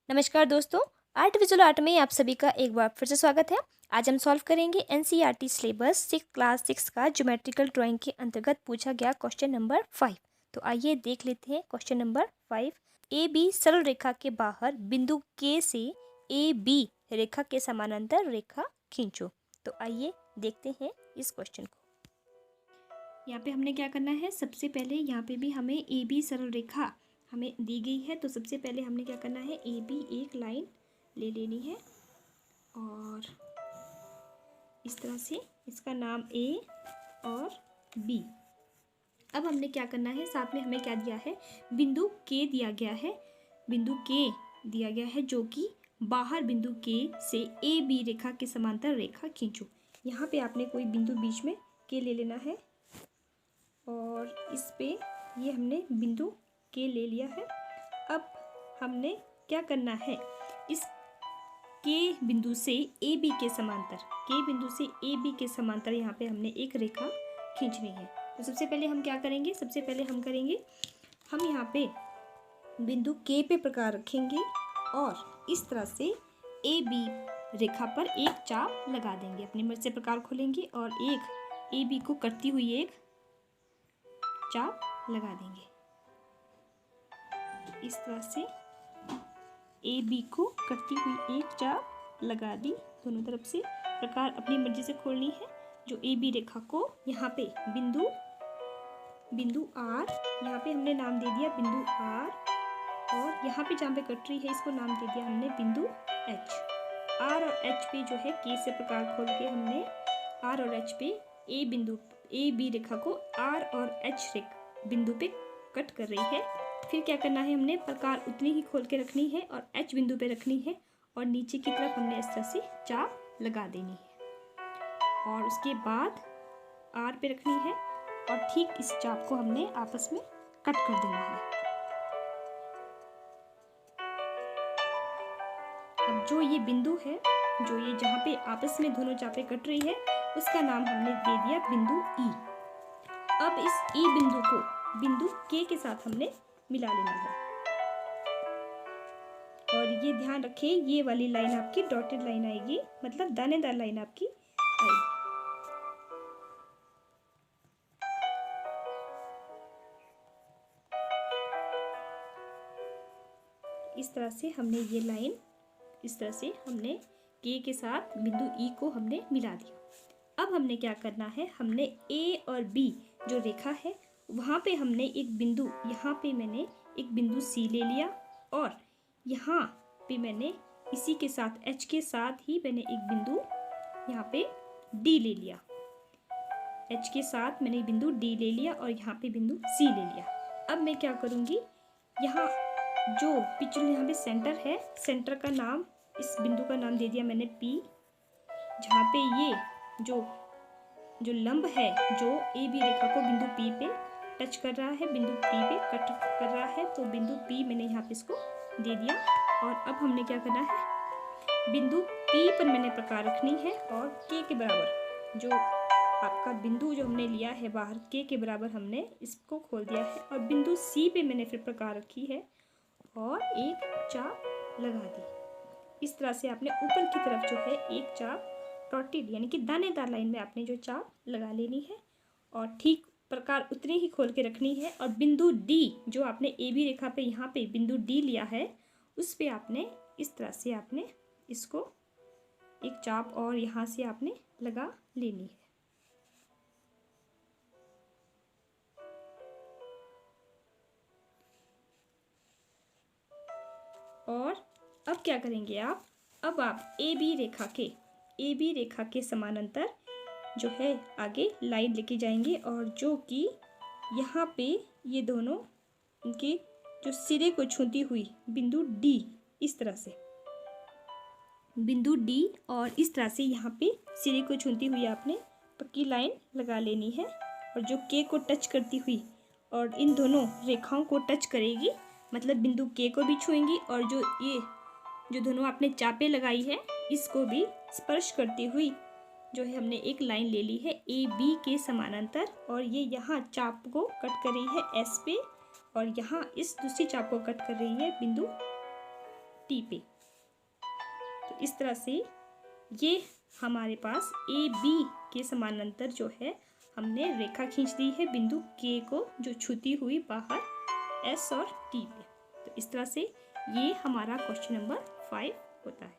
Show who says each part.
Speaker 1: नमस्कार दोस्तों। Art visual art में आप सभी का एक बार फिर से स्वागत है। आज हम सॉल्व करेंगे एनसीईआरटी सिलेबस क्लास 6 का ज्योमेट्रिकल ड्राइंग के अंतर्गत पूछा गया क्वेश्चन नंबर 5। तो आइए देख लेते हैं क्वेश्चन नंबर 5। ए बी सरल रेखा के बाहर बिंदु के से ए बी रेखा के समानांतर रेखा खींचो। तो आइए देखते हैं इस क्वेश्चन को। यहाँ पे हमने क्या करना है, सबसे पहले यहाँ पे भी हमें ए बी सरल रेखा हमें दी गई है। तो सबसे पहले हमने क्या करना है, ए बी एक लाइन ले लेनी है और इस तरह से इसका नाम ए और बी। अब हमने क्या करना है, साथ में हमें क्या दिया है, बिंदु के दिया गया है। बिंदु के दिया गया है जो कि बाहर बिंदु के से ए बी रेखा के समांतर रेखा खींचो। यहाँ पे आपने कोई बिंदु बीच में के ले लेना है और इस पे ये हमने बिंदु के ले लिया है। अब हमने क्या करना है, इस के बिंदु से ए बी के समांतर, के बिंदु से ए बी के समांतर यहाँ पे हमने एक रेखा खींचनी है। तो सबसे पहले हम क्या करेंगे, सबसे पहले हम करेंगे, हम यहाँ पे बिंदु के पे प्रकार रखेंगे और इस तरह से ए बी रेखा पर एक चाप लगा देंगे। अपनी मर्जी से प्रकार खोलेंगे और एक ए बी को कटती हुई एक चाप लगा देंगे। इस तरह से ए बी को कटती हुई एक चाप लगा दी। दोनों तरफ से प्रकार अपनी मर्जी से खोलनी है। जो ए बी रेखा को यहाँ पे बिंदु आर, यहाँ पे हमने नाम दे दिया बिंदु आर, और यहाँ पे जहाँ पे कट रही है इसको नाम दे दिया हमने बिंदु एच। आर और एच पे जो है के से प्रकार खोल के हमने आर और एच पे ए बी रेखा को आर और एच बिंदु पे कट कर रही है। फिर क्या करना है, हमने प्रकार उतनी ही खोल के रखनी है और एच बिंदु पे रखनी है और नीचे की तरफ हमने इस तरह से चाप लगा देनी है और उसके बाद आर पे रखनी है और ठीक इस चाप को हमने आपस में कट कर देना है। अब जो ये बिंदु है, जो ये जहाँ पे आपस में दोनों चापें कट रही है, उसका नाम हमने दे दिया बिंदु ई। अब इस ई बिंदु को बिंदु के साथ हमने मिला लेना है और ये ध्यान रखें, ये वाली लाइन आपकी डॉटेड लाइन आएगी, मतलब दानेदार लाइन आपकी आएगी। इस तरह से हमने ये लाइन, इस तरह से हमने के साथ बिंदु ई को हमने मिला दिया। अब हमने क्या करना है, हमने ए और बी जो रेखा है वहाँ पे हमने एक बिंदु, यहाँ पे मैंने एक बिंदु सी ले लिया और यहाँ पे मैंने इसी के साथ एच के साथ ही मैंने एक बिंदु यहाँ पे डी ले लिया। एच के साथ मैंने बिंदु डी ले लिया और यहाँ पे बिंदु सी ले लिया। अब मैं क्या करूँगी, यहाँ जो पिछले यहाँ पे सेंटर है, सेंटर का नाम, इस बिंदु का नाम दे दिया मैंने पी। जहाँ पे ये जो लंब है, जो ए बी रेखा को बिंदु पी पे टच कर रहा है, बिंदु पी पे कट कर रहा है, तो बिंदु पी मैंने यहाँ पे इसको दे दिया। और अब हमने क्या करना है, बिंदु पी पर मैंने प्रकार रखनी है और के बराबर जो आपका बिंदु जो हमने लिया है बाहर, के बराबर हमने इसको खोल दिया है और बिंदु सी पे मैंने फिर प्रकार रखी है और एक चाप लगा दी। इस तरह से आपने ऊपर की तरफ जो है एक चाप डॉटेड यानी कि दानेदार लाइन में आपने जो चाप लगा लेनी है और ठीक प्रकार उतनी ही खोल के रखनी है। और बिंदु डी जो आपने ए बी रेखा पे यहाँ पे बिंदु डी लिया है, उस पे आपने इस तरह से आपने इसको एक चाप और यहाँ से आपने लगा लेनी है। और अब क्या करेंगे आप, अब आप ए बी रेखा के समानांतर जो है आगे लाइन लेके जाएंगे और जो कि यहाँ पे ये दोनों उनके जो सिरे को छूती हुई बिंदु डी, इस तरह से बिंदु डी और इस तरह से यहाँ पे सिरे को छूती हुई आपने पक्की लाइन लगा लेनी है और जो के को टच करती हुई और इन दोनों रेखाओं को टच करेगी, मतलब बिंदु के को भी छुएंगी और जो ये जो दोनों आपने चापें लगाई है इसको भी स्पर्श करती हुई जो है हमने एक लाइन ले ली है ए बी के समानांतर और ये यहाँ चाप को कट कर रही है एस पे और यहाँ इस दूसरी चाप को कट कर रही है बिंदु टी पे। तो इस तरह से ये हमारे पास ए बी के समानांतर जो है हमने रेखा खींच दी है बिंदु के को, जो छूती हुई बाहर एस और टी पे। तो इस तरह से ये हमारा क्वेश्चन नंबर 5 होता है।